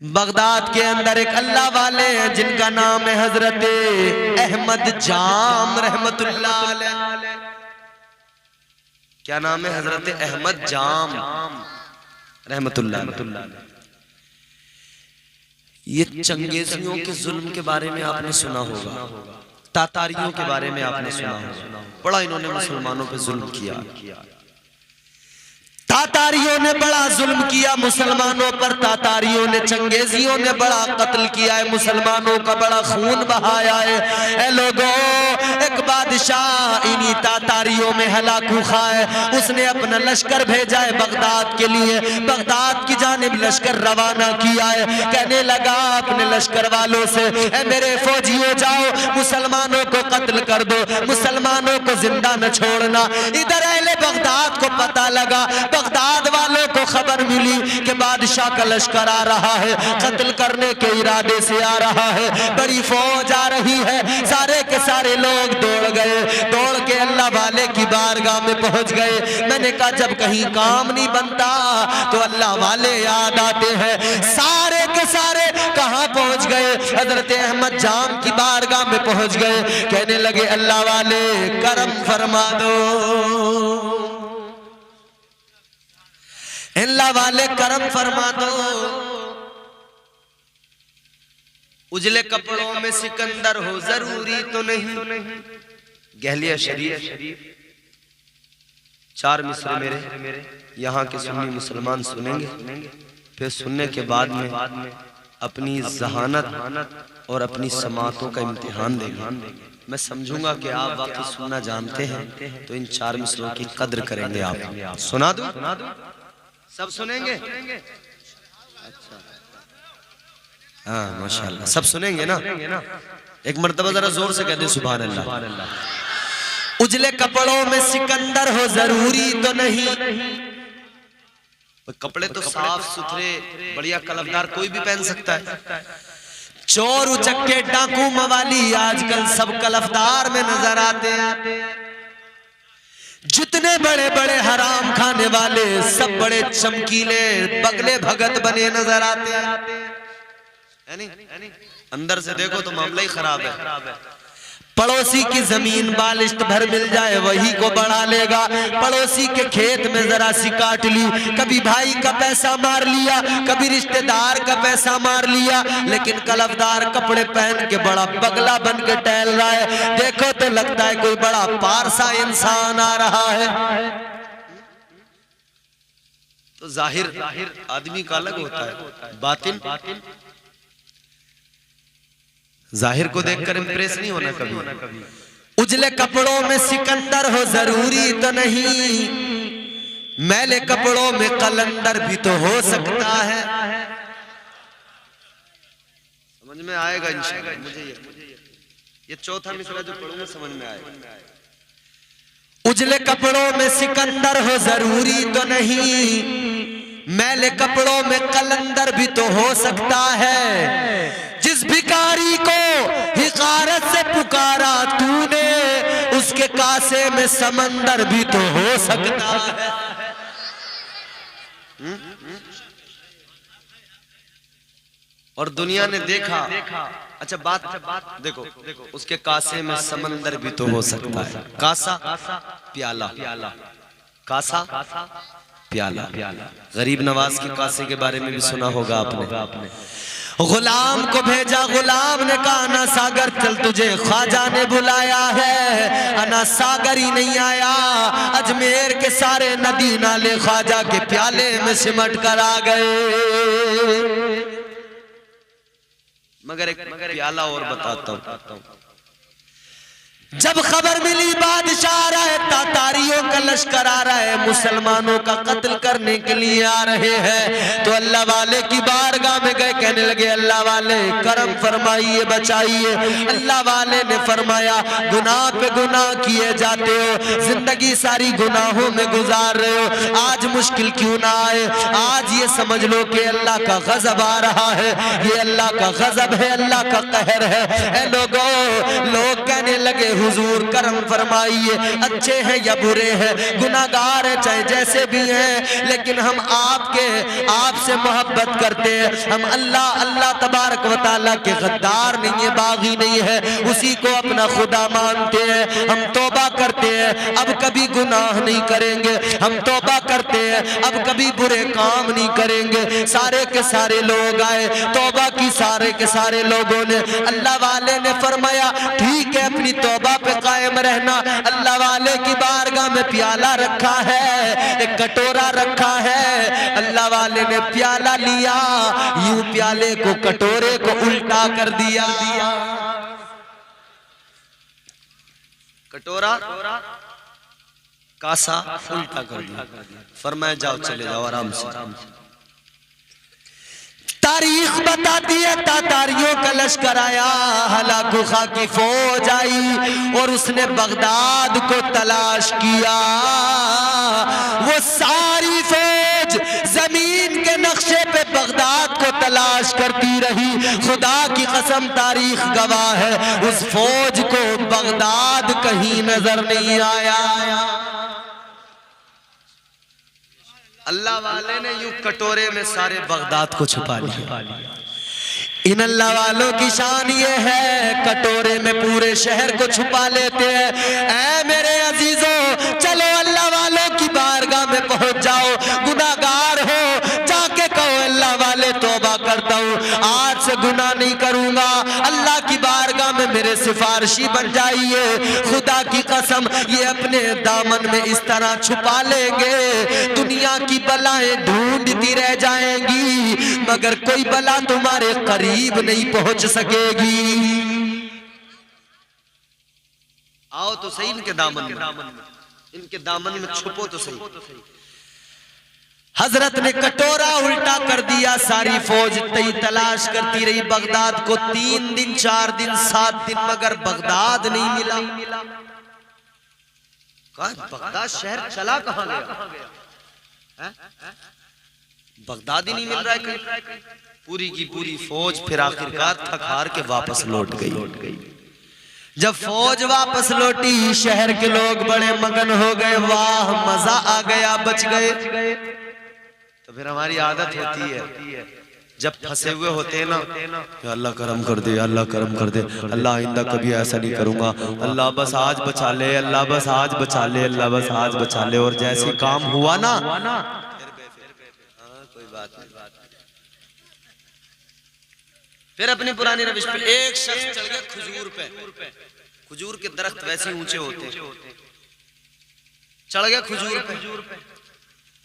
Baghdad के अंदर एक अल्लाह वाले हैं जिनका नाम है हजरत अहमद जाम रहमतुल्लाह अलैह। क्या नाम है? हजरत अहमद जाम रहमतुल्लाह अलैह। ये चंगेजियों के जुल्म के बारे में आपने सुना होगा, तातारियों के बारे में आपने सुना होगा। बड़ा इन्होंने मुसलमानों पे जुल्म किया। तातारियों ने बड़ा जुल्म किया मुसलमानों पर। तातारियों ने, चंगेजियों ने बड़ा कत्ल किया है, मुसलमानों का बड़ा खून बहाया है। ए लोगों, एक बादशाह इन्हीं तातारियों में हलाकू खा है। उसने अपना लश्कर भेजा है बगदाद के लिए। बगदाद की जानिब लश्कर रवाना किया है। कहने लगा अपने लश्कर वालों से, ए मेरे फौजियों, जाओ मुसलमानों को कत्ल कर दो, मुसलमानों को जिंदा न छोड़ना। इधर अहले बगदाद को पता लगा, बगदाद वालों को खबर मिली कि बादशाह का लश्कर आ रहा है, कत्ल करने के इरादे से आ रहा है, बड़ी फौज आ रही है। सारे के सारे लोग दौड़ गए, दौड़ के अल्लाह वाले की बारगाह में पहुंच गए। मैंने कहा जब कहीं काम नहीं बनता तो अल्लाह वाले याद आते हैं। सारे के सारे कहां पहुंच गए? हजरत अहमद जाम की बारगाह में पहुंच गए। कहने लगे अल्लाह वाले करम फरमा दो, अल्लाह वाले करम फरमा दो। उजले कपड़ों में सिकंदर हो जरूरी तो नहीं। गहलिया शरीफ 4 मिसरे मेरे यहाँ के सुन्नी मुसलमान सुनेंगे, फिर सुनने के बाद में अपनी जहानत और अपनी समातों का इम्तिहान देंगे। मैं समझूंगा कि आप वाकई सुनना जानते हैं, तो इन 4 मिसरों की कद्र करेंगे। आप सुना दूं? सब सुनेंगे? अच्छा, हाँ माशाल्लाह, सब सुनेंगे ना? एक मर्तबा जरा जोर से कह दे सुभान अल्लाह। उजले कपड़ों में सिकंदर हो जरूरी तो नहीं। कपड़े तो साफ सुथरे बढ़िया कलफदार कोई भी पहन सकता है। चोर उचक्के डाकू मवाली आजकल सब कलफदार में नजर आते हैं। जितने बड़े बड़े हराम खाने वाले सब बड़े चमकीले बगले भगत बने नजर आते हैं। अंदर से देखो तो मामला ही खराब है। पड़ोसी की जमीन बालिश्त भर मिल जाए वही को बढ़ा लेगा। पड़ोसी के खेत में जरा सी काट ली, कभी भाई का पैसा मार लिया, कभी रिश्तेदार का पैसा मार लिया, लेकिन कलफदार कपड़े पहन के बड़ा बगला बन के टहल रहा है। देखो तो लगता है कोई बड़ा पारसा इंसान आ रहा है। तो जाहिर आदमी का अलग होता है, बातिन जाहिर को देखकर इंप्रेस नहीं होना कभी। उजले कपड़ों में सिकंदर हो जरूरी तो नहीं, मैले कपड़ों में कलंदर भी तो हो सकता है। समझ में आएगा इंशाअल्लाह। मुझे ये चौथा मिसरा जो पढ़ूंगा समझ में आएगा। उजले कपड़ों में सिकंदर हो जरूरी तो नहीं, मैले कपड़ों में कलंदर भी तो हो सकता है। जिस भिखारी को हिकारत से पुकारा तूने, उसके कासे में समंदर भी तो हो सकता है। और दुनिया ने देखा, अच्छा बात देखो, उसके कासे में समंदर भी तो हो सकता है। कासा प्याला, कासा प्याला। गरीब नवाज के कासे के बारे में भी सुना होगा आपने। गुलाम को भेजा, गुलाम ने कहा अना सागर चल, तुझे ख्वाजा ने बुलाया है। अना सागर ही नहीं आया, अजमेर के सारे नदी नाले ख्वाजा के प्याले में सिमट कर आ गए। मगर एक प्याला और बताता हूं। जब खबर मिली बादशाह आ रहा है, तातारियों का लश्कर आ रहा है, मुसलमानों का कत्ल करने के लिए आ रहे हैं, तो अल्लाह वाले की बारगाह में गए। कहने लगे अल्लाह वाले करम फरमाइए, बचाइए। अल्लाह वाले ने फरमाया गुनाह पे गुनाह किए जाते हो, जिंदगी सारी गुनाहों में गुजार रहे हो, आज मुश्किल क्यों ना आए। आज ये समझ लो कि अल्लाह का गजब आ रहा है। ये अल्लाह का गजब है, अल्लाह का कहर है। ए लोगों, लोग कहने लगे हुजूर करम फरमाइए, अच्छे हैं या बुरे हैं, गुनाहगार हैं चाहे जैसे भी हैं, लेकिन हम आपसे मोहब्बत करते हैं। हम अल्लाह तबारक व तआला के गद्दार नहीं है, बागी नहीं है, उसी को अपना खुदा मानते हैं। हम तौबा करते हैं, अब कभी गुनाह नहीं करेंगे। हम तौबा करते हैं, अब कभी बुरे काम नहीं करेंगे। सारे के सारे लोग आए, तौबा की, सारे के सारे लोगों ने। अल्लाह वाले ने फरमाया ठीक है, अपनी तौबा पे कायम रहना। अल्लाह वाले की बारगाह में प्याला रखा है, एक कटोरा रखा है। अल्लाह वाले ने प्याला लिया, यूं प्याले को, कटोरे को उल्टा कर दिया। कटोरा कासा उल्टा कर दिया। फरमाया जाओ, चले जाओ आराम से। तारीख बताती है तातारियों का लश्कर आया, हलाकू खां की फौज आई और उसने बगदाद को तलाश किया। वो सारी फौज जमीन के नक्शे पे बगदाद को तलाश करती रही। खुदा की कसम तारीख गवाह है, उस फौज को बगदाद कहीं नजर नहीं आया। अल्लाह वाले ने यूं कटोरे में सारे बगदाद को छुपा लिया। इन अल्लाह वालों की शान ये है, कटोरे में पूरे शहर को छुपा लेते हैं। ऐ मेरे अजीजों, चलो अल्लाह वालों की बारगाह में पहुंच जाओ। गुनाहगार हो, जाके कहो अल्लाह वाले तौबा करता हूँ, आज से गुनाह नहीं करूंगा, अल्लाह की बारगाह में मेरे सिफारिशी बन जाइए। खुदा की कसम, ये अपने दामन में इस तरह छुपा लेंगे, दुनिया की बलाएं ढूंढती रह जाएंगी, मगर कोई बला तुम्हारे करीब नहीं पहुंच सकेगी। आओ तो सही इनके दामन में, इनके दामन में छुपो तो सही। हजरत ने कटोरा उल्टा कर दिया, सारी फौज तलाश करती रही बगदाद को। 3 दिन 4 दिन 7 दिन, मगर बगदाद नहीं मिला। बगदाद शहर चला कहां गया? बगदाद ही नहीं मिल रहा है कहीं। पूरी की पूरी फौज फिर आखिरकार थक हार के वापस लौट गई। जब फौज वापस लौटी, शहर के लोग बड़े मगन हो गए, वाह मजा आ गया, बच गए। तो फिर हमारी आदत होती है जब फंसे हुए होते हैं ना, अल्लाह करम कर दे, अल्लाह करम कर दे, अल्लाह आइंदा कभी ऐसा नहीं करूंगा, अल्लाह बस आज बचा ले, अल्लाह बस आज बचा ले, अल्लाह बस आज बचा ले। और जैसे काम हुआ ना, कोई बात नहीं, फिर अपनी पुरानी रविश पे एक शख्स चढ़ गया खजूर पे। खजूर के दरख्त वैसे ऊंचे होते, चढ़ गया खजूर पे।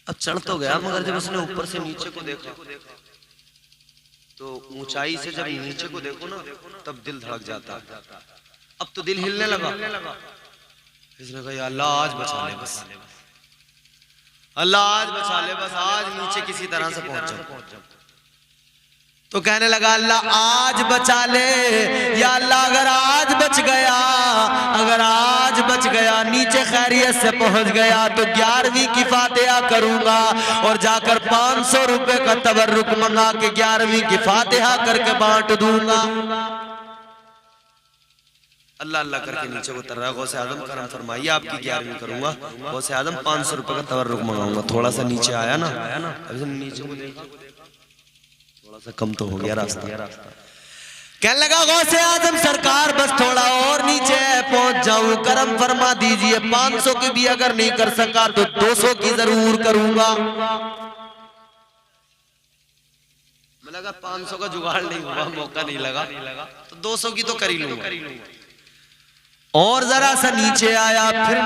अब चढ़ तो गया, मगर जब उसने ऊपर से नीचे को देखा तो ऊंचाई से जब नीचे को देखो ना, तब दिल धड़क जाता है। अब तो दिल हिलने लगा। इसने कहा अल्लाह आज बचा ले बस, अल्लाह आज बचा ले बस, आज नीचे किसी तरह से पहुंच जाओ। तो कहने लगा अल्लाह आज बचा ले, या अल्लाह अगर आज बच गया, अगर आज बच गया, नीचे खैरियत से पहुंच गया, तो 11वीं की फातिहा करूंगा और जाकर 500 रुपए का तबर्रुक मंगा के 11वीं की फातिहा करके बांट दूंगा। अल्लाह अल्लाह करके नीचे उतर रहा है। गौसे आजम करम फरमाइए, आपकी 11वीं करूंगा। गौसे आजम 500 रुपए का तबर्रुक मंगाऊंगा। थोड़ा सा नीचे आया ना, अभी नीचे को देखा, थोड़ा सा कम तो हो गया रास्ता। कहने लगा गौसे आजम सरकार बस थोड़ा और नीचे पहुंच जाऊं, करम फरमा दीजिए। 500 की भी अगर नहीं कर सका तो 200 की जरूर करूंगा। मैं लगा 500 का जुगाड़ नहीं हुआ, मौका नहीं लगा, तो 200 की तो कर ही लूंगा। और जरा सा नीचे आया, फिर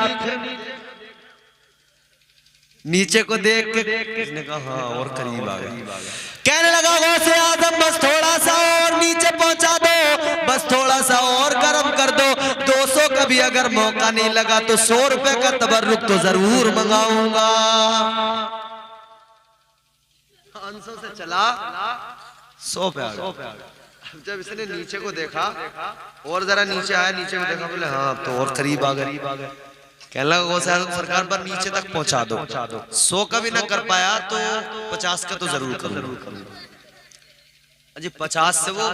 नीचे को देख के किसने कहा हाँ और करीब आ गया। कहने लगा गौसे आजम बस थोड़ा सा और नीचे पहुंचा दो, बस थोड़ा सा और करम कर दो। 200 का भी अगर मौका नहीं लगा तो 100 रुपए का तबर्रुक तो जरूर मंगाऊंगा। 500 से चला 100 पे आ गया। जब इसने नीचे को देखा और जरा नीचे आया, नीचे को देखा, बोले हाँ अब तो और करीब आ गए। कहने लगा गौसे आजम सरकार पर नीचे तक पहुंचा दो। 100 का भी ना कर पाया तो 50 का तो जरूर करूंगा। अजी 50 से वो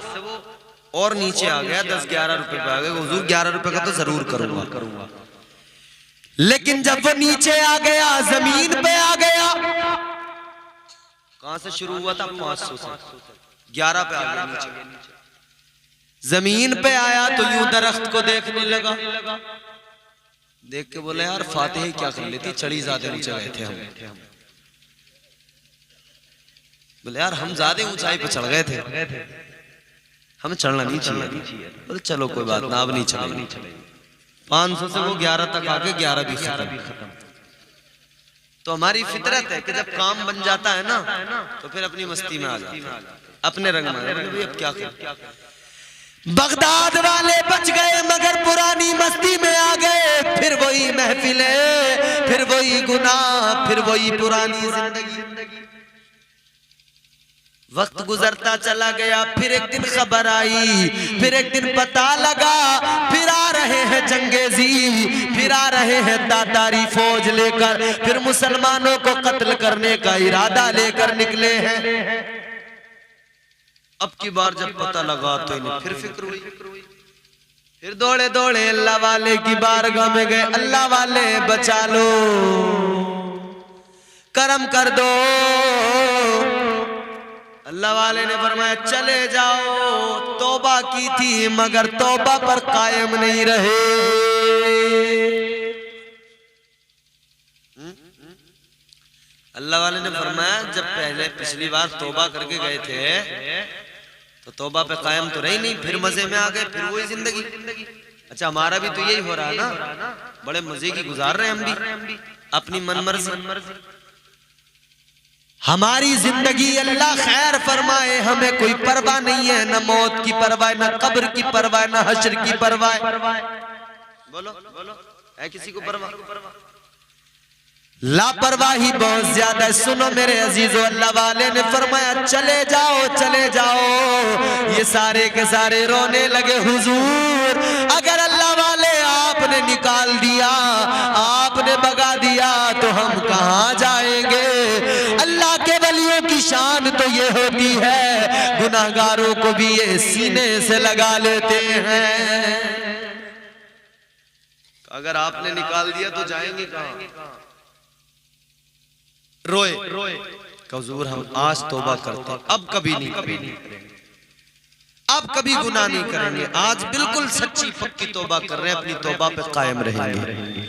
और नीचे आ गया, 10-11 रुपए पे आ गया। हुजूर 11 रुपए का तो जरूर करूंगा। लेकिन जब वो नीचे आ गया, जमीन पे आ गया, कहां से शुरू हुआ था? 500 से 11 पे आ गया नीचे। जमीन पे आया तो यूं दरख्त को देखने लगा, देख के बोले यार फातिहा क्या कर लेती, चढ़ी ज्यादा ऊंचे गए थे हम। बोले यार हम ज्यादा ऊंचाई पे चढ़ गए थे, हमें चढ़ना नहीं चाहिए। बोले चलो कोई बात ना, अब नहीं चलेंगे। 500 से वो 11 तक आके 11 भी खत्म। तो हमारी फितरत है कि जब काम बन जाता है ना तो फिर अपनी मस्ती में आ जाते हैं, अपने रंग में। अब क्या करें? बगदाद वाले बच गए मगर पुरानी मस्ती में आ गए। फिर वही महफिलें, फिर वही गुनाह, फिर वही पुरानी जिंदगी। वक्त गुजरता चला गया, फिर एक दिन खबर आई, फिर एक दिन पता लगा, फिर आ रहे हैं चंगेजी, फिर आ रहे हैं तातारी फौज लेकर, फिर मुसलमानों को कत्ल करने का इरादा लेकर निकले हैं। अब की बार जब पता लगा तो इन्हें फिर फिक्र हुई, फिर दौड़े दौड़े अल्लाह वाले की बारगाह में गए। अल्लाह वाले बचा लो, करम कर दो। अल्लाह वाले ने फरमाया चले जाओ, तौबा की थी मगर तौबा पर कायम नहीं रहे। अल्लाह वाले ने फरमाया जब पहले पिछली बार तौबा करके गए थे तो तौबा पे कायम तो रही नहीं, फिर मजे में आ गए, फिर वही जिंदगी। अच्छा हमारा भी तो यही हो रहा है ना, बड़े मजे की गुजार रहे हैं हम भी अपनी मनमर्जी। हमारी जिंदगी अल्लाह खैर फरमाए, हमें कोई परवाह नहीं है, न मौत की परवाह, न कब्र की परवाह, न हश्र की परवाह। बोलो है किसी को परवाह? लापरवाही बहुत ज्यादा है। सुनो मेरे अजीजों, अल्लाह वाले ने फरमाया चले जाओ चले जाओ। ये सारे के सारे रोने लगे, हुजूर अगर अल्लाह वाले आपने निकाल दिया, आपने भगा दिया तो हम कहां जाएंगे? अल्लाह के वलियों की शान तो ये होती है, गुनाहगारों को भी ये सीने से लगा लेते हैं। अगर आपने निकाल दिया तो जाएंगे कहां? रोए हुजूर हम आज तौबा करते, अब कभी नहीं करेंगे, अब कभी गुनाह नहीं करेंगे, आज बिल्कुल सच्ची पक्की तौबा कर रहे हैं, अपनी तौबा पे कायम रहेंगे।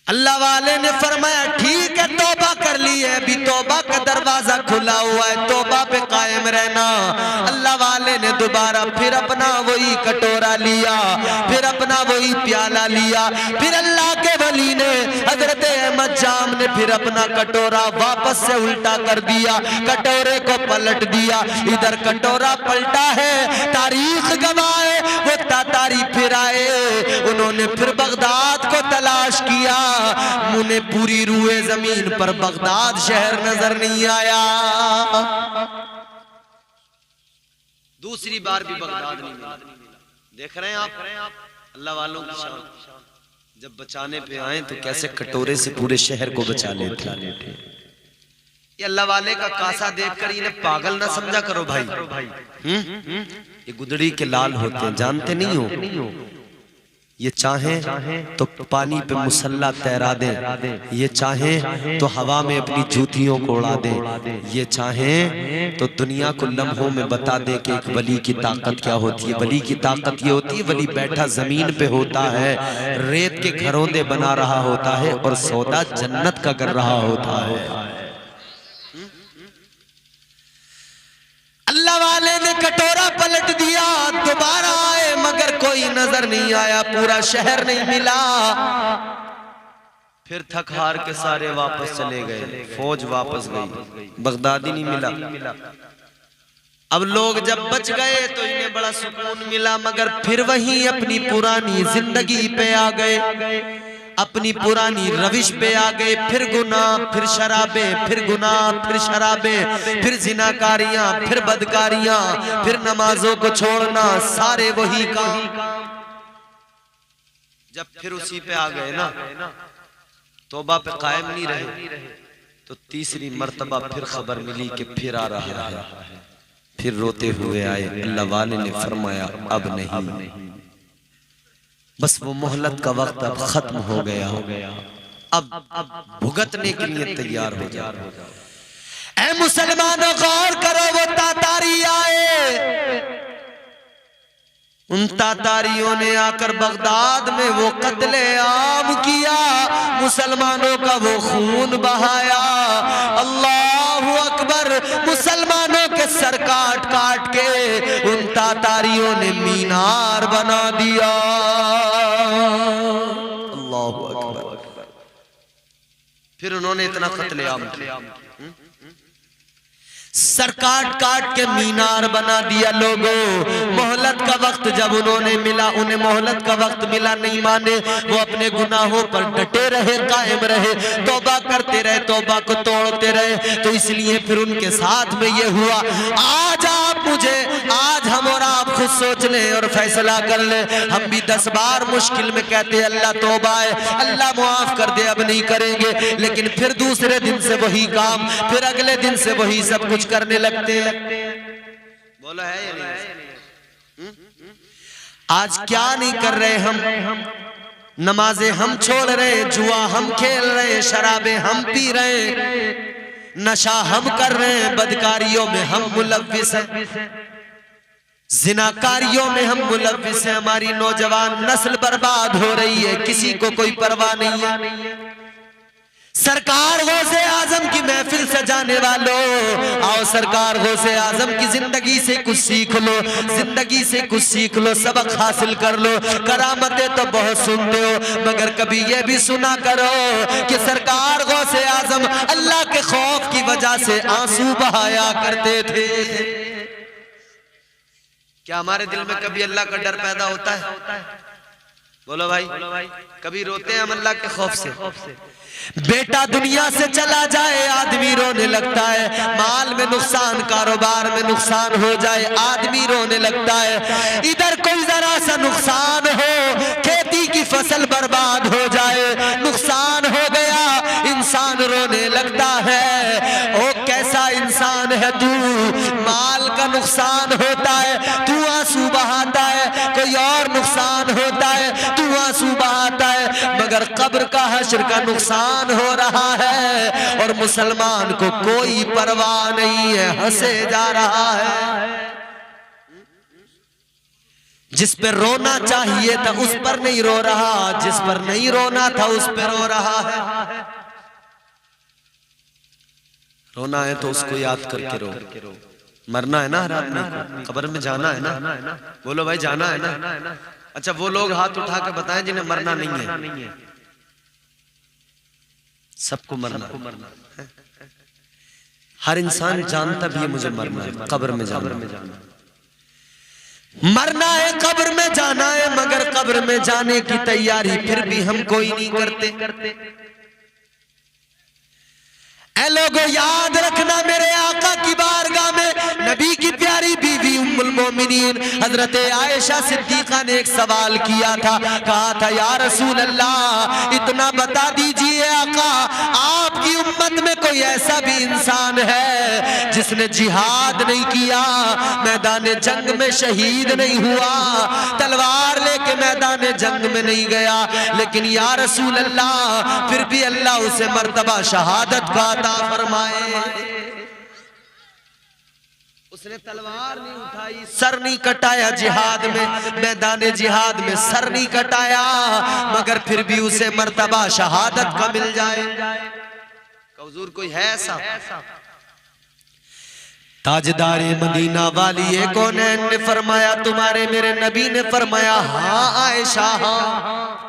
अल्लाह वाले ने फरमाया ठीक है तौबा कर ली है, अभी तौबा का दरवाजा खुला हुआ है, तौबा पे कायम रहना। अल्लाह वाले ने दोबारा फिर अपना वही कटोरा लिया, फिर अपना वही प्याला लिया, फिर अल्लाह के वली ने हजरत अहमद जाम ने फिर अपना कटोरा वापस से उल्टा कर दिया, कटोरे को पलट दिया। इधर कटोरा पलटा है, तारीख गवाए, वो तातारी फिर आए, उन्होंने फिर बगदाद को तलाश किया, मुने पूरी रूए जमीन पर बगदाद शहर नजर नहीं आया। दूसरी बार भी बगदाद नहीं मिला। देख रहे हैं आप अल्लाह वालों की शान, जब बचाने पे आए तो कैसे कटोरे से पूरे शहर को बचा लेते। ये अल्लाह वाले का कासा देखकर इन्हें पागल ना समझा करो भाई। ये गुदड़ी के लाल होते हैं, जानते नहीं हो? ये चाहें तो पानी पे मुसल्ला तैरा दें, ये चाहें तो हवा में अपनी जूतियों को उड़ा दें, ये चाहें तो दुनिया को लम्हों में बता दें कि एक वली की ताकत क्या होती है। वली की ताकत ये होती है, वली बैठा जमीन पे होता है, रेत के घरौंदे बना रहा होता है और सौदा जन्नत का कर रहा होता है। अल्लाह वाले ने कटोरा पलट दिया, दोबारा आए मगर कोई नजर नहीं आया, पूरा शहर नहीं मिला। फिर थक हार के सारे वापस चले गए, फौज वापस गई, बगदादी नहीं मिला। अब लोग जब बच गए तो इन्हें बड़ा सुकून मिला, मगर फिर वही अपनी पुरानी जिंदगी पे आ गए, अपनी पुरानी रविश पे आ गए। फिर गुनाह, फिर शराबें, फिर गुनाह, फिर शराबें, फिर जिनाकारियां, फिर बदकारियां, फिर नमाजों को छोड़ना, सारे वही काम। जब फिर उसी पे आ गए ना, तौबा पे कायम नहीं रहे, तो तीसरी मर्तबा फिर खबर मिली कि फिर आ रहा है, फिर रोते हुए आए। अल्लाह वाले ने फरमाया अब नहीं, बस वो मोहलत का वक्त अब खत्म हो गया, अब भुगतने के लिए तैयार हो जाओ। ऐ मुसलमानों गौर करो, वो तातारी आए, उन तातारियों ने आकर बगदाद में वो कत्ले आम किया, मुसलमानों का वो खून बहाया। अल्लाहु अकबर। मुसलमानों के सर काट काट के उन तातारियों ने मीनार बना दिया। अल्लाहु अकबर। फिर उन्होंने इतना कत्ले आम किया, सर काट काट के मीनार बना दिया। लोगों, मोहलत का वक्त जब उन्होंने मिला, उन्हें मोहलत का वक्त मिला, नहीं माने, वो अपने गुनाहों पर डटे रहे, कायम रहे, तौबा करते रहे, तौबा को तोड़ते रहे। तो इसलिए फिर उनके साथ में ये हुआ। आज आप मुझे, आज हम और आप खुद सोच लें और फैसला कर ले। हम भी 10 बार मुश्किल में कहते हैं अल्लाह तौबा है, अल्लाह मुआफ कर दे, अब नहीं करेंगे, लेकिन फिर दूसरे दिन से वही काम, फिर अगले दिन से वही सब कुछ करने लगते हैं। बोलो है या नहीं? आज क्या नहीं कर रहे हम? नमाजें हम छोड़ रहे, जुआ हम खेल रहे, शराबें हम पी रहे, नशा हम कर रहे हैं, बदकारियों में हम मुलव्विस हैं, जिनाकारियों में हम मुलव्विस हैं। हमारी नौजवान नस्ल बर्बाद हो रही है, किसी को कोई परवाह नहीं है। सरकार गौसे आजम की महफिल सजाने वालों, आओ सरकार गौसे आजम की जिंदगी से कुछ सीख लो, जिंदगी से कुछ सीख लो, सबक हासिल कर लो। करामतें तो बहुत सुनते हो, मगर कभी ये भी सुना करो कि सरकार गौसे आजम अल्लाह के खौफ की वजह से आंसू बहाया करते थे। क्या हमारे दिल में कभी अल्लाह का डर पैदा होता है? बोलो भाई, कभी रोते हैं हम अल्लाह के खौफ से? बेटा दुनिया से चला जाए आदमी रोने लगता है, माल में नुकसान, कारोबार में नुकसान हो जाए आदमी रोने लगता है, इधर कोई जरा सा नुकसान हो, खेती की फसल बर्बाद हो जाए, नुकसान हो गया, इंसान रोने लगता है। ओ कैसा इंसान है तू, माल का नुकसान होता है तू आंसू बहाता है, कोई और नुकसान होता है तू आंसू बहाता है, मगर कब्र का हश्र का नुकसान हो रहा है और मुसलमान को कोई परवाह नहीं है, हंसे जा रहा है। जिस पर रोना चाहिए था उस पर नहीं रो रहा, जिस पर नहीं रोना था उस पर रो रहा है। रोना है तो उसको याद करके रो। मरना है ना हर आदमी को, कब्र में जाना है ना। बोलो भाई, जाना है ना। अच्छा, वो लोग हाथ उठा के बताएं जिन्हें मरना नहीं है। सबको मरना, हर इंसान जानता भी है मुझे मरना है, कब्र में जाना। मरना है, कब्र में जाना है, मगर कब्र में जाने की तैयारी फिर भी हम कोई नहीं करते। ऐ लोगों, याद रखना, मेरे आका की बारगाह में नबी की प्यारी बीवी उम्मुल मोमिनीन हजरत आयशा सिद्दीका ने एक सवाल किया था, कहा था या रसूल अल्लाह, इतना बता दीजिए आका, आपकी उम्मत में कोई ऐसा भी इंसान है जिसने जिहाद नहीं किया, मैदान जंग में शहीद नहीं हुआ, तलवार लेके मैदान जंग में नहीं गया, लेकिन या रसूल अल्लाह फिर भी अल्लाह उसे मर्तबा शहादत का अता फरमाए। उसने तलवार नहीं उठाई, सर नहीं कटाया जिहाद में, मैदान जिहाद में सर नहीं कटाया, मगर फिर भी उसे मर्तबा शहादत का मिल जाए। हुजूर कोई है ऐसा? ताजदारे मदीना वाली कौनैन ने फरमाया, तुम्हारे मेरे नबी ने फरमाया, हाँ आयशा, हाँ,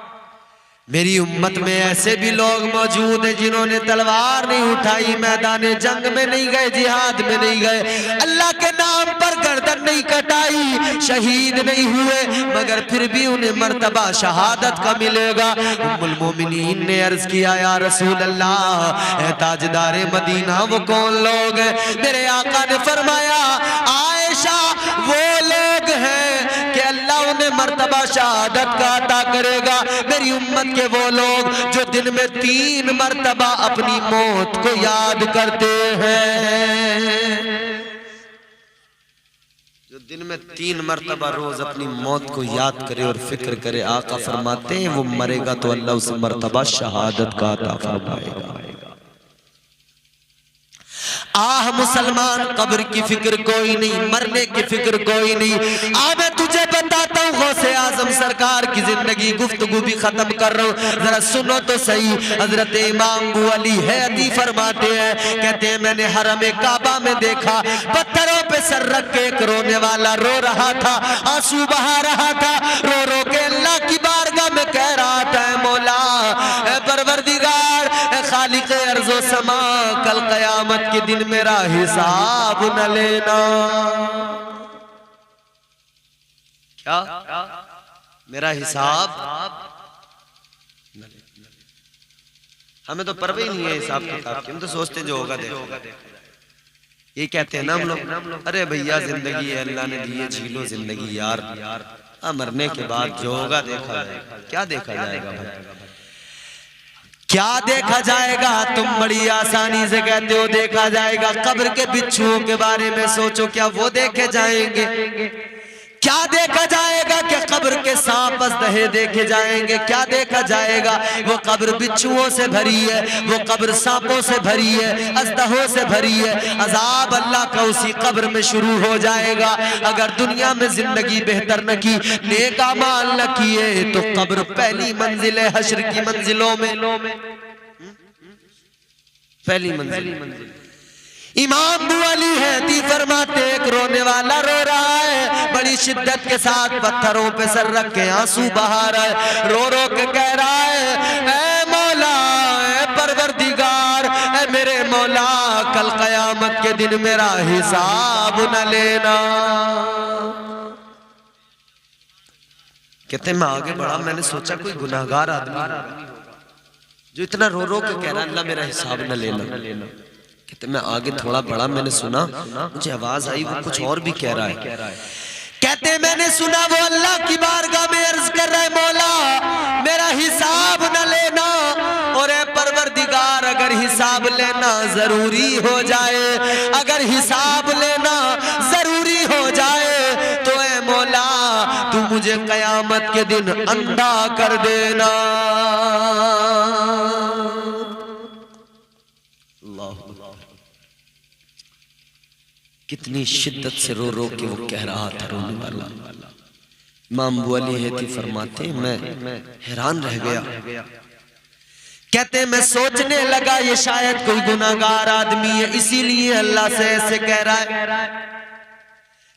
मेरी उम्मत में ऐसे भी लोग मौजूद हैं जिन्होंने तलवार नहीं उठाई, मैदान जंग में नहीं गए, जिहाद में नहीं गए, अल्लाह के नाम पर गर्दन नहीं कटाई, शहीद नहीं हुए, मगर फिर भी उन्हें मर्तबा शहादत का मिलेगा। उम्मुल मोमिनीन ने अर्ज किया, या रसूल अल्लाह, ऐ ताजदारे मदीना, वो कौन लोग हैं? मेरे आका ने फरमाया, आयशा, वो लोग हैं कि अल्लाह उन्हें मर्तबा शहादत का अता करेगा। मेरी उम्मत के वो लोग जो दिन में 3 मर्तबा अपनी मौत को याद करते हैं। दिन में 3 मरतबा रोज अपनी मौत को याद करे और फिक्र करे। आका फरमाते हैं वो मरेगा तो अल्लाह उसे मरतबा शहादत का अता फरमाएगा। आह मुसलमान, कब्र की फिक्र कोई नहीं, मरने की फिक्र कोई नहीं। आ मैं तुझे बताता हूँ, गौसे आजम सरकार की जिंदगी, गुफ्तगू भी खत्म कर रहा हूँ, जरा सुनो तो सही। हजरत इमाम अबू अली हैती फरमाते हैं, कहते हैं मैंने हरम काबा में देखा, पत्थरों पे सर रख के एक रोने वाला रो रहा था, आंसू बहा रहा था, रो रो के अल्लाह की बारगाह में कह रहा था, मौला ए परवरदिगार, ए खालिक अर्ज़ो समा, कल कयामत के दिन मेरा हिसाब न लेना। क्या? मेरा हिसाब न लेना। हमें तो परवाह ही नहीं है हिसाब किताब की, हम तो सोचते जो होगा देखो। ये कहते हैं ना हम लोग, अरे भैया जिंदगी है अल्लाह ने दी है, झीलो जिंदगी यार, मरने के बाद जो होगा देखा जाएगा। क्या देखा जाएगा भाई? क्या देखा जाएगा? तुम बड़ी आसानी से कहते हो देखा जाएगा। कब्र के बिच्छुओं के बारे में सोचो, क्या वो देखे जाएंगे? क्या देखा जाएगा? कि कब्र के सांप अजदहे देखे जाएंगे? क्या देखा जाएगा? वो कब्र बिच्छुओं से भरी है, वो कब्र सांपों से भरी है, अजदहों से भरी है। अजाब अल्लाह का उसी कब्र में शुरू हो जाएगा। अगर दुनिया में जिंदगी बेहतर न की, नेक अमाल न किए, तो कब्र पहली मंजिल है हश्र की मंजिलों में, पहली मंजिल। इमाम अबू अली हैती फरमाते, एक रोने वाला रो रहा है, बड़ी शिद्दत के साथ पत्थरों पे सर रख के आंसू बहा रहा है, रो रो के कह रहा है, ऐ मौला, ऐ परवरदिगार, ऐ मेरे मौला, कल कयामत के दिन मेरा हिसाब न लेना। कहते मैं आगे बढ़ा, मैंने सोचा कोई गुनाहगार आदमी जो इतना रो रो के कह रहा है अल्लाह मेरा हिसाब न लेना। कहते मैं आगे थोड़ा बढ़ा, मैंने सुना, मुझे आवाज आई वो कुछ और भी कह रहा है। कहते मैंने सुना वो अल्लाह की बारगाह में अर्ज कर रहा है, मौला मेरा हिसाब न लेना, और ए परवरदिगार अगर हिसाब लेना जरूरी हो जाए, अगर हिसाब लेना जरूरी हो जाए, तो ए मौला तू मुझे कयामत के दिन अंधा कर देना। कितनी शिद्दत से रो रो के वो कह रहा था रोने वाला। इमाम अबू अली हैती फरमाते मैं हैरान रह गया। कहते मैं सोचने लगा ये शायद कोई गुनाहगार आदमी है, इसीलिए अल्लाह से ऐसे कह रहा है।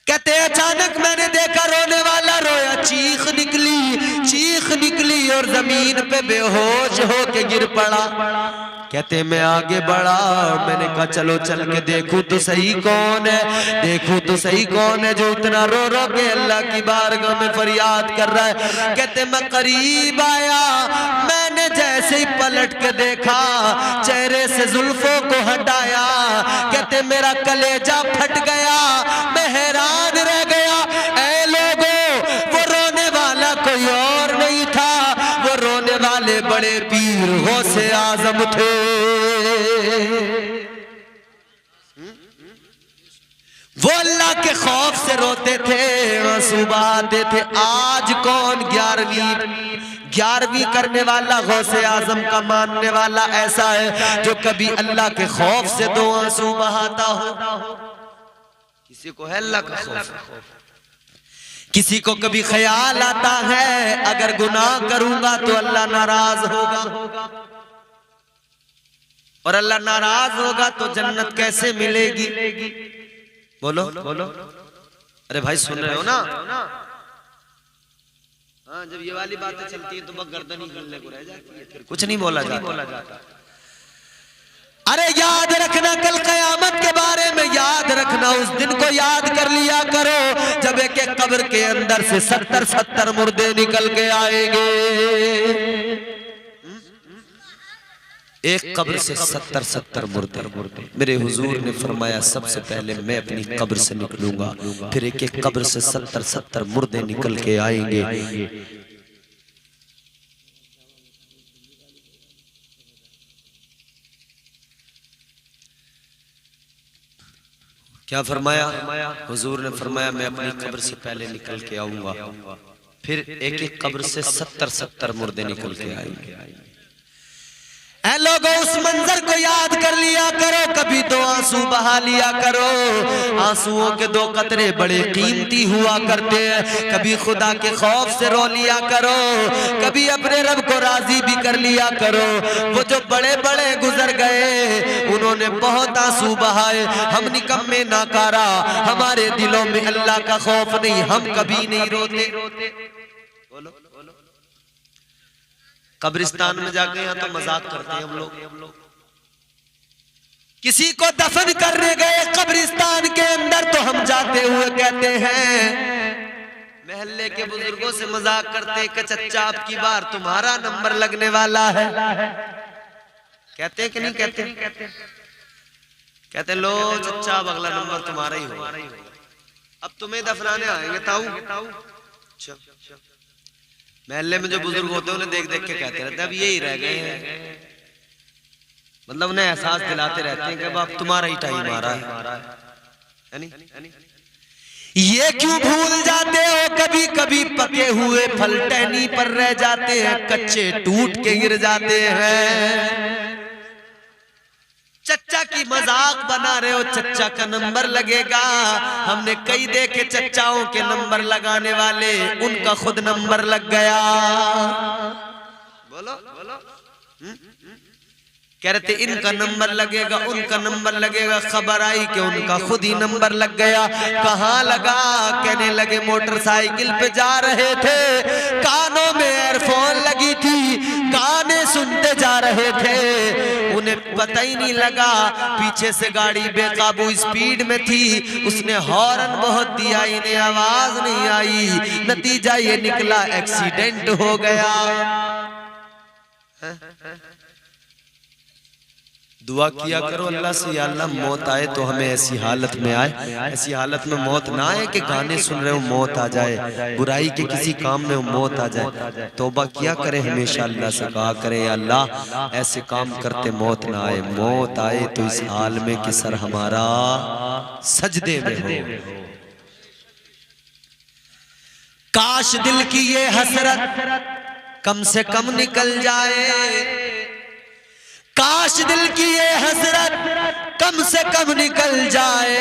कहते अचानक मैंने देखा रोने वाला रोया, चीख निकली और जमीन पे बेहोश होके गिर पड़ा। कहते मैं आगे बढ़ा, मैंने कहा चलो चल के देखूं तो सही कौन है, देखूं तो सही कौन है जो इतना रो रो के अल्लाह की बारगाह में फरियाद कर रहा है। कहते मैं करीब आया, मैंने जैसे ही पलट के देखा, चेहरे से जुल्फों को हटाया, कहते मेरा कलेजा फट गया, मैं हैरान रह गया। ऐ लोगों, वो रोने वाला कोई और नहीं था, वो रोने वाले बड़े पीर गौसे आजम थे। वो अल्लाह के खौफ से रोते थे, आंसू बहाते थे। आज कौन 11वीं करने वाला गौसे आजम का मानने वाला ऐसा है जो कभी अल्लाह के खौफ से 2 आंसू बहाता हो? किसी को है अल्लाह का खौफ? किसी को कभी ख्याल आता है अगर गुनाह करूंगा तो अल्लाह नाराज होगा, और अल्लाह नाराज होगा तो जन्नत कैसे मिलेगी? बोलो बोलो। अरे भाई सुन रहे हो ना? हाँ, जब ये वाली बातें चलती है तो बस गर्दन ही हिलने को रह जाती है, फिर कुछ नहीं बोला जाता। अरे याद रखना, कल कयामत के बारे में याद रखना, उस दिन को याद कर लिया करो जब एक एक कब्र के अंदर से 70 मुर्दे निकल के आएंगे। एक कब्र से 70 मुर्दे। मेरे हुजूर ने फरमाया सबसे पहले मैं अपनी कब्र से निकलूंगा, फिर एक एक कब्र से 70 मुर्दे निकल के आएंगे। क्या फरमाया? हुजूर ने फरमाया मैं अपनी कब्र से पहले निकल के आऊंगा, फिर एक एक कब्र से 70-70 मुर्दे निकल के आएंगे। ऐ लोगों, उस मंजर को याद कर लिया करो, कभी दो आंसू बहा लिया करो। आंसुओं के दो कतरे बड़े कीमती हुआ करते हैं। कभी खुदा के खौफ से रो लिया करो, कभी अपने रब को राजी भी कर लिया करो। वो जो बड़े बड़े गुजर गए, उन्होंने बहुत आंसू बहाए। हम निकम्मे नाकारा, हमारे दिलों में अल्लाह का खौफ नहीं, हम कभी नहीं रोते। बोलो, कब्रिस्तान में जाके यहाँ तो मजाक करते हैं हम लोग। किसी को दफन करने गए कब्रिस्तान के अंदर तो हम जाते हुए कहते हैं, महल्ले के बुजुर्गों से मजाक करते हैं कि चच्चा आपकी बार तुम्हारा नंबर लगने वाला है। कहते हैं कि नहीं कहते? कहते लो चच्चा अब अगला नंबर तुम्हारा ही होगा, अब तुम्हें दफनाने आएंगे ताऊ। महल्ले में जो बुजुर्ग होते हैं उन्हें देख देख के कहते रहते हैं अब यही रह गए हैं, मतलब उन्हें एहसास दिलाते रहते हैं कि अब आप तुम्हारा ही टाइम आ रहा है नहीं? ये क्यों भूल जाते हो कभी कभी पके हुए फल टहनी पर रह जाते हैं, कच्चे टूट के गिर जाते हैं। चच्चा की मजाक बना रहे हो, चच्चा का नंबर लगेगा। हमने कई देखे चच्चाओं के नंबर लगाने वाले, उनका खुद नंबर लग गया। बोलो कह रहे थे इनका नंबर लगेगा, उनका नंबर लगेगा। खबर आई कि उनका खुद ही नंबर लग गया। कहाँ लगा? कहने लगे मोटरसाइकिल पे जा रहे थे, कानों में एयरफोन लगी थी, गाने सुनते जा रहे थे, उन्हें पता ही नहीं लगा पीछे से गाड़ी बेकाबू स्पीड में थी। उसने हॉर्न बहुत दिया, इन्हें आवाज नहीं आई। नतीजा ये निकला एक्सीडेंट हो गया। दुआ किया करो अल्लाह से, या अल्लाह मौत आए तो हमें ऐसी हालत में आए, ऐसी हालत में मौत ना आए कि गाने सुन रहे हो मौत आ जाए, बुराई के किसी काम में हो मौत आ जाए। तौबा किया करे हमेशा, अल्लाह से कहा करे या अल्लाह ऐसे काम करते मौत ना आए। मौत आए तो इस हाल में कि सर हमारा सजदे में हो। काश दिल की ये हसरत कम से कम निकल जाए, काश दिल की ये हसरत कम से कम निकल जाए,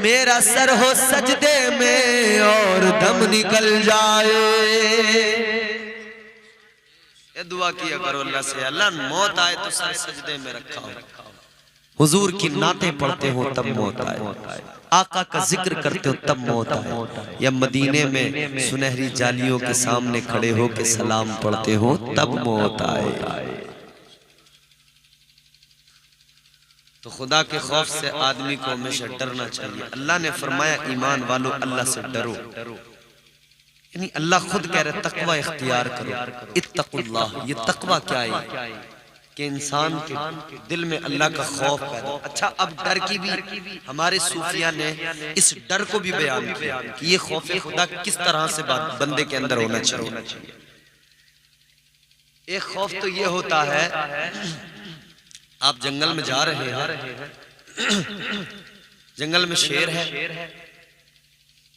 मेरा सर हो सजदे में और दम निकल जाए। ये दुआ किया करो अल्लाह से, अल्लाह मौत आए तो सर सजदे में रखा हो, हुजूर की नातें पढ़ते हो तब मौत आए, आका का जिक्र करते हो तब मौत आए, या मदीने में सुनहरी जालियों के सामने खड़े हो के सलाम पढ़ते हो तब मौत आए। तो खुदा के खौफ से आदमी को हमेशा डरना चाहिए। अल्लाह ने फरमाया ईमान वालों अल्लाह से डरो, यानी अल्लाह खुद कह रहे तकवा इख्तियार करो, इत्तकुल्लाह। ये तकवा क्या है कि इंसान के दिल में अल्लाह का खौफ पैदा। अच्छा, अब डर की भी हमारे सूफिया ने इस डर को भी बयान किया कि ये खौफ खुदा किस तरह से बंदे के अंदर होना चाहिए। एक खौफ तो ये होता है, आप जंगल में जा रहे हैं, जंगल में शेर है,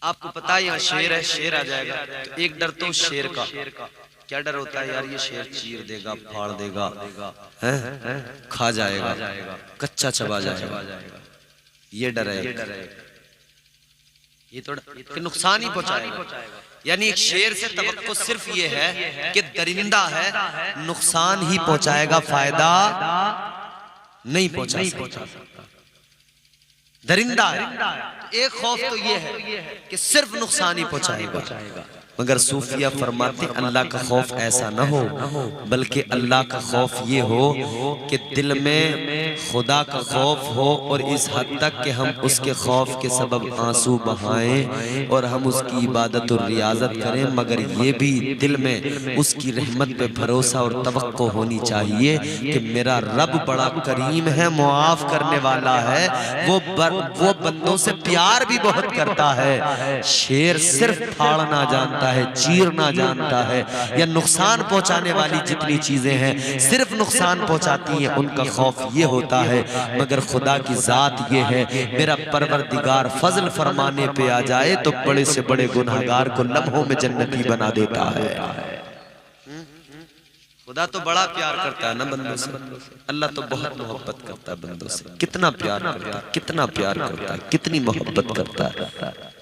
आपको पता है यहाँ शेर है, शेर आ जाएगा, तो एक डर तो शेर का क्या डर होता है, यार ये शेर चीर देगा, फाड़ देगा, खा जाएगा, कच्चा चबा जाएगा, ये डर है, ये तो नुकसान ही पहुंचाएगा। यानी एक शेर से तवक्को सिर्फ ये है कि दरिंदा है, नुकसान ही पहुंचाएगा, फायदा नहीं पहुंचा सकता, दरिंदा है। एक खौफ तो ये है कि सिर्फ नुकसान ही पहुंचाएगा। मगर सूफिया फरमाते अल्लाह का खौफ ऐसा न हो, बल्कि अल्लाह का खौफ ये हो कि दिल में खुदा का खौफ हो, और इस हद तक कि हम उसके खौफ के सबब आंसू बहाएं और हम उसकी इबादत और रियाजत करें। मगर ये भी दिल में उसकी रहमत पे भरोसा और तवक्को होनी चाहिए कि मेरा रब बड़ा करीम है, मुआफ करने वाला है, वो बंदों से प्यार भी बहुत करता है। शेर सिर्फ फाड़ना जानता जानता है, चीरना जानता है, या नुकसान पहुंचाने वाली जितनी चीजें हैं सिर्फ नुकसान पहुंचाती हैं, उनका खौफ ये होता है। मगर खुदा की जात ये है, मेरा परवरदिगार फजल फरमाने पे आ जाए तो बड़े से बड़े गुनहगार को लम्हों में जन्नती बना देता है। खुदा तो बड़ा प्यार करता है ना बंदों से, अल्लाह तो बहुत मोहब्बत करता है बंदों से। कितना प्यार करता है, कितना प्यार करता है, कितनी मोहब्बत करता है।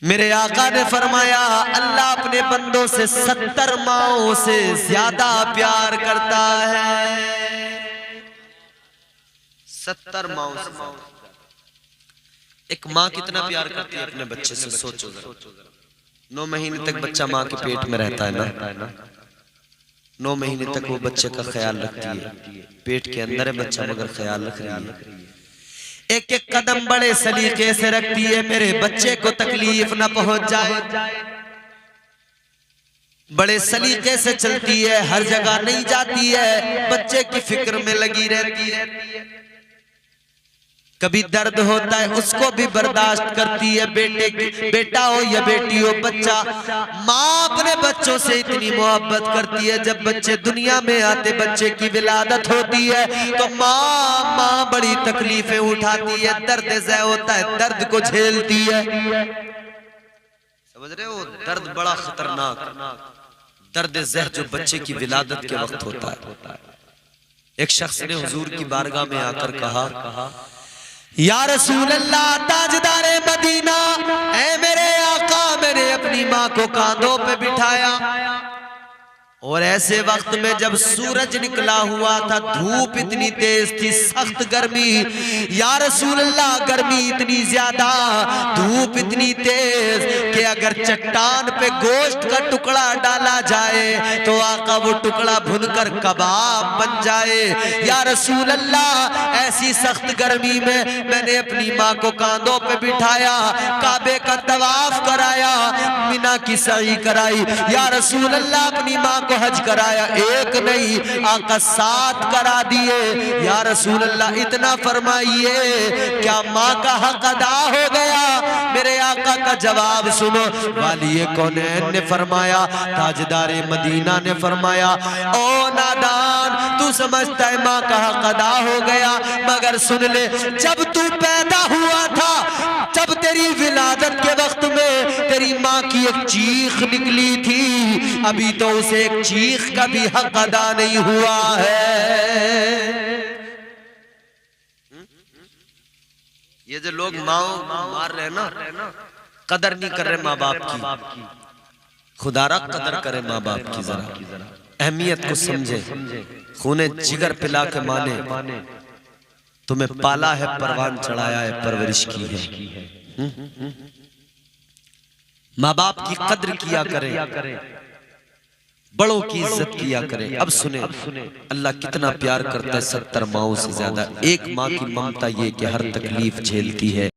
मेरे आका ने फरमाया अल्लाह अपने बंदों से 70 माओं से ज्यादा प्यार करता है। 70 माओं से। एक माँ कितना प्यार करती है अपने बच्चे से, सोचो जरा। 9 महीने तक बच्चा माँ के पेट में रहता है ना, 9 महीने तक वो बच्चे का ख्याल रखती है। पेट के अंदर है बच्चा मगर ख्याल रख रही है। एक एक कदम बड़े सलीके से रखती है, मेरे बच्चे को तकलीफ ना पहुंच जाए। बड़े सलीके से चलती है, हर जगह नहीं जाती है, बच्चे की फिक्र में लगी रहती है। कभी दर्द होता है उसको भी बर्दाश्त करती है, बेटा हो या बेटी हो, बच्चा। माँ अपने बच्चों से इतनी मोहब्बत करती है, जब बच्चे दुनिया में आते, बच्चे की विलादत होती है तो माँ बड़ी तकलीफें उठाती है, दर्द ज़ह होता है, दर्द को झेलती है। समझ रहे हो, दर्द बड़ा खतरनाक दर्द ज़ह जो बच्चे की विलादत के वक्त होता है। एक शख्स ने हुजूर की बारगाह में आकर कहा, या रसूल अल्लाह, ताजदारे मदीना, ऐ मेरे आका, मैंने अपनी माँ को कांधों पे बिठाया और ऐसे वक्त में जब सूरज निकला हुआ था, धूप इतनी तेज थी, सख्त गर्मी। या रसूल अल्लाह, गर्मी इतनी ज्यादा, धूप इतनी तेज कि अगर चट्टान पे गोश्त का टुकड़ा डाला जाए तो आका वो टुकड़ा भुनकर कबाब बन जाए। या रसूल अल्लाह, ऐसी सख्त गर्मी में मैंने अपनी माँ को कांधों पे बिठाया, काबे का तवाफ कराया, मिना की सई कराई। या रसूल अल्लाह, अपनी माँ को हज कराया, एक नहीं आका 7 करा दिए। या रसूल अल्लाह, इतना फरमाइए, क्या माँ का हक अदा हो गया? मेरे आका का जवाब सुनो। वाली कौनैन ने फरमाया, ताजदारे मदीना ने फरमाया, ओ नादान, तू समझता है माँ का हक अदा हो गया, मगर सुन ले, जब तू पैदा हुआ था, जब तेरी विलादत के वक्त में तेरी माँ की एक चीख निकली थी, अभी तो उसे एक चीख का भी हक अदा नहीं हुआ है। ये जो लोग माँ मार रहे ना, कदर नहीं कर रहे माँ बाप की। खुदारा कदर करे माँ बाप की, जरा अहमियत को समझे। खूने जिगर पिला के माने, तुम्हें पाला है, परवान चढ़ाया है, परवरिश की है। माँ बाप की कद्र किया करें, बड़ों की इज्जत किया करें। अब सुने अल्लाह कितना प्यार करता है 70 माओं से ज्यादा। एक माँ की ममता ये कि हर तकलीफ झेलती है।